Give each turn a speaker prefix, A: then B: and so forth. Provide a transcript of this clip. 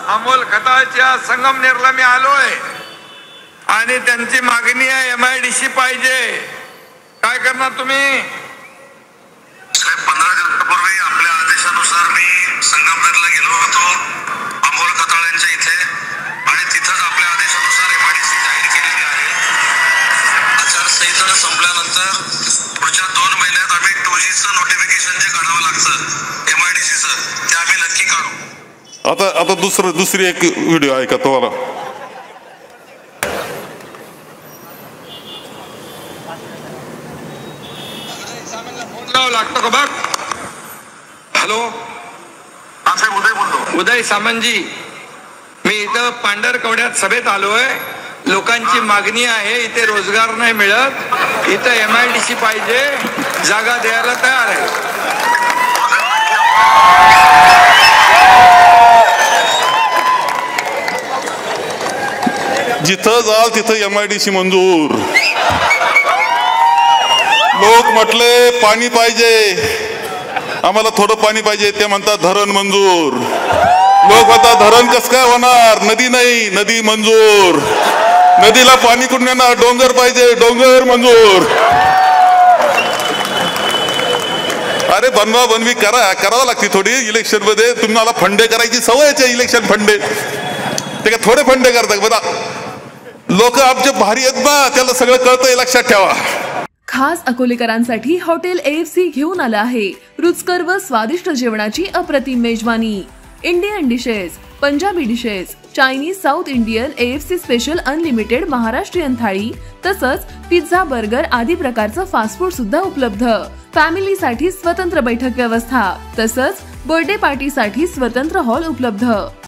A: अमोल खताळच्या संगमनेरला मी आलोय आणि त्यांची मागणी आहे MIDC पाहिजे. काय करणार तुम्ही?
B: साहेब 15 दिवसापूर्वी आपल्या आदेशानुसार मी संगमनेरला गेलो होतो अमोल खताळ्यांच्या इथे आणि तिथंच आपल्या आदेशानुसार MIDC जाहीर केलेली आहे. आचारसंहिता संपल्यानंतर पुढच्या 2 महिन्यात आम्ही 2Gचं नोटिफिकेशन जे काढावं लागतं MIDCचं ते आम्ही नक्की काढू.
C: आता दुसरी एक व्हिडिओ आहे का तुम्हाला?
A: लागतो का बघ. हॅलो,
B: हा साहेब उदय बोलतो.
A: उदय सामंतजी, मी इथं पांढरकवड्यात सभेत आलोय. लोकांची मागणी आहे, इथे रोजगार नाही मिळत, इथं MIDC पाहिजे, जागा द्यायला तयार आहे.
C: जिथं जाल तिथं MIDC मंजूर. लोक म्हटले पाणी पाहिजे, आम्हाला थोडं पाणी पाहिजे, ते म्हणतात धरण मंजूर. लोक म्हणतात धरण कसं काय होणार, नदी नाही, नदी मंजूर. नदीला पाणी कुठून येणार, डोंगर पाहिजे, डोंगर मंजूर. अरे बनवा बनवी करावं लागते थोडी. इलेक्शन मध्ये तुम्हाला फंडे करायची सवयच आहे. इलेक्शन फंडे ते काय थोडे फंडे करतात बघा. लोक आमचे भारी आहेत ना, त्याला सगळं कळतंय, लक्षात ठेवा.
D: खास अकोलेकरांसाठी हॉटेल AFC घेऊन आलं आहे रुचकर व स्वादिष्ट जेवणाची अप्रतिम मेजवानी. Indian dishes, Punjabi dishes, Chinese, south Indian, AFC special unlimited Maharashtrian थाळी तसंच पिझ्झा, बर्गर आदी प्रकारचं फास्ट फूड सुद्धा उपलब्ध. फॅमिलीसाठी स्वतंत्र बैठक व्यवस्था तसंच बर्थडे पार्टीसाठी स्वतंत्र हॉल उपलब्ध.